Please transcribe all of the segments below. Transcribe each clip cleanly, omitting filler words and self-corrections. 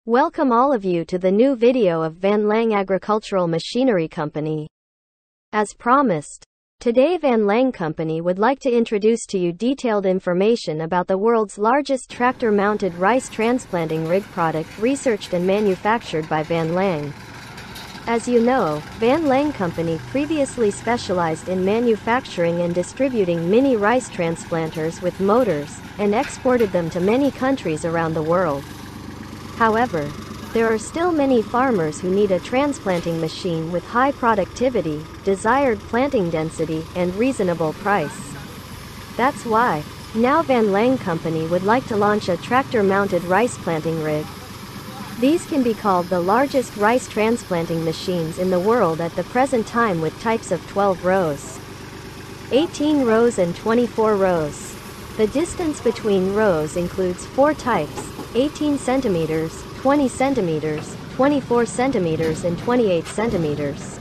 Welcome all of you to the new video of Van Lang Agricultural Machinery Company. As promised, today Van Lang Company would like to introduce to you detailed information about the world's largest tractor-mounted rice transplanting rig product researched and manufactured by Van Lang. As you know, Van Lang Company previously specialized in manufacturing and distributing mini rice transplanters with motors, and exported them to many countries around the world. However, there are still many farmers who need a transplanting machine with high productivity, desired planting density, and reasonable price. That's why, now Van Lang Company would like to launch a tractor-mounted rice planting rig. These can be called the largest rice transplanting machines in the world at the present time, with types of 12 rows, 18 rows and 24 rows. The distance between rows includes 4 types: 18 centimeters, 20 centimeters, 24 centimeters and 28 centimeters.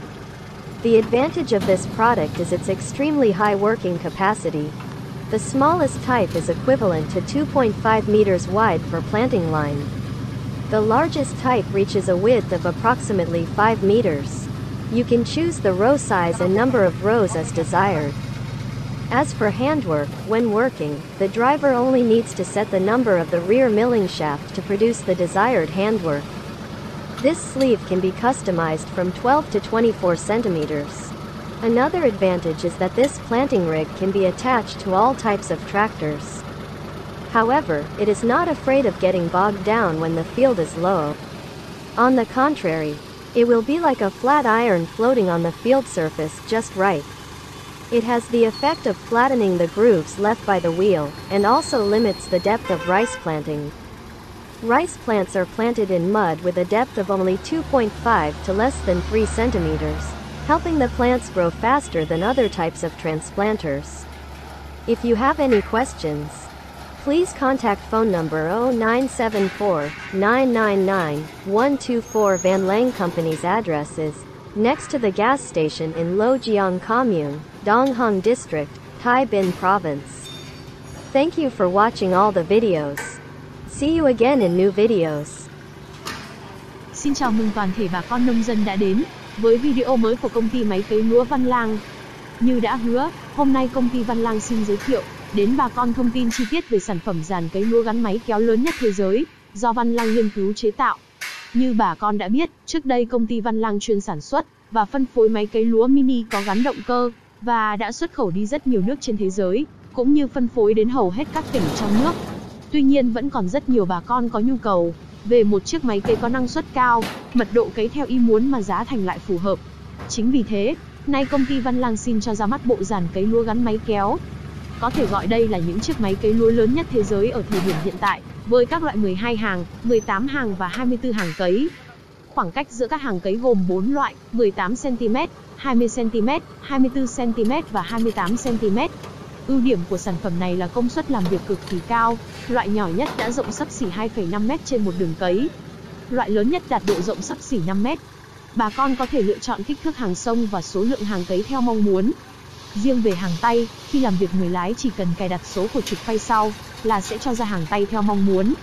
The advantage of this product is its extremely high working capacity. The smallest type is equivalent to 2.5 meters wide per planting line. The largest type reaches a width of approximately 5 meters. You can choose the row size and number of rows as desired. As for handwork, when working, the driver only needs to set the number of the rear milling shaft to produce the desired handwork. This sleeve can be customized from 12 to 24 centimeters. Another advantage is that this planting rig can be attached to all types of tractors. However, it is not afraid of getting bogged down when the field is low. On the contrary, it will be like a flat iron floating on the field surface just right. It has the effect of flattening the grooves left by the wheel, and also limits the depth of rice planting. Rice plants are planted in mud with a depth of only 2.5 to less than 3 centimeters, helping the plants grow faster than other types of transplanters. If you have any questions, please contact phone number 0974 999 124. Van Lang Company's address is next to the gas station in Lojiang Commune, Dongheng District, Tai Binh Province. Thank you for watching all the videos. See you again in new videos. Xin chào mừng toàn thể bà con nông dân đã đến với video mới của công ty máy cấy lúa Văn Lang. Như đã hứa, hôm nay công ty Văn Lang xin giới thiệu đến bà con thông tin chi tiết về sản phẩm dàn cấy lúa gắn máy kéo lớn nhất thế giới do Văn Lang nghiên cứu chế tạo. Như bà con đã biết, trước đây công ty Văn Lang chuyên sản xuất và phân phối máy cấy lúa mini có gắn động cơ và đã xuất khẩu đi rất nhiều nước trên thế giới, cũng như phân phối đến hầu hết các tỉnh trong nước. Tuy nhiên vẫn còn rất nhiều bà con có nhu cầu về một chiếc máy cấy có năng suất cao, mật độ cấy theo ý muốn mà giá thành lại phù hợp. Chính vì thế, nay công ty Văn Lang xin cho ra mắt bộ dàn cấy lúa gắn máy kéo. Có thể gọi đây là những chiếc máy cấy lúa lớn nhất thế giới ở thời điểm hiện tại, với các loại 12 hàng, 18 hàng và 24 hàng cấy. Khoảng cách giữa các hàng cấy gồm 4 loại: 18 cm, 20 cm, 24 cm và 28 cm. Ưu điểm của sản phẩm này là công suất làm việc cực kỳ cao. Loại nhỏ nhất đã rộng xấp xỉ 2,5 m trên một đường cấy. Loại lớn nhất đạt độ rộng xấp xỉ 5 m. Bà con có thể lựa chọn kích thước hàng xông và số lượng hàng cấy theo mong muốn. Riêng về hàng tay, khi làm việc người lái chỉ cần cài đặt số của trục phay sau là sẽ cho ra hàng tay theo mong muốn.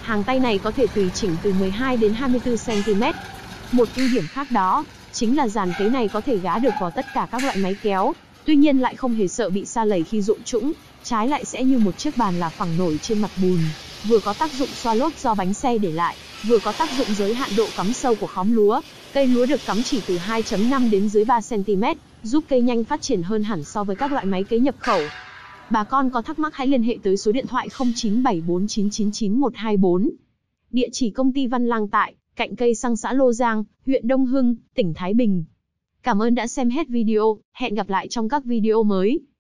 Hàng tay này có thể tùy chỉnh từ 12 đến 24 cm. Một ưu điểm khác đó chính là dàn cấy này có thể gá được vào tất cả các loại máy kéo, tuy nhiên lại không hề sợ bị sa lầy khi rụng trũng, trái lại sẽ như một chiếc bàn là phẳng nổi trên mặt bùn, vừa có tác dụng xoa lốp do bánh xe để lại, vừa có tác dụng giới hạn độ cắm sâu của khóm lúa. Cây lúa được cắm chỉ từ 2,5 đến dưới 3 cm, giúp cây nhanh phát triển hơn hẳn so với các loại máy cấy nhập khẩu. Bà con có thắc mắc hãy liên hệ tới số điện thoại 0974999124. Địa chỉ công ty Văn Lang tại cạnh cây xăng xã Lô Giang, huyện Đông Hưng, tỉnh Thái Bình. Cảm ơn đã xem hết video, hẹn gặp lại trong các video mới.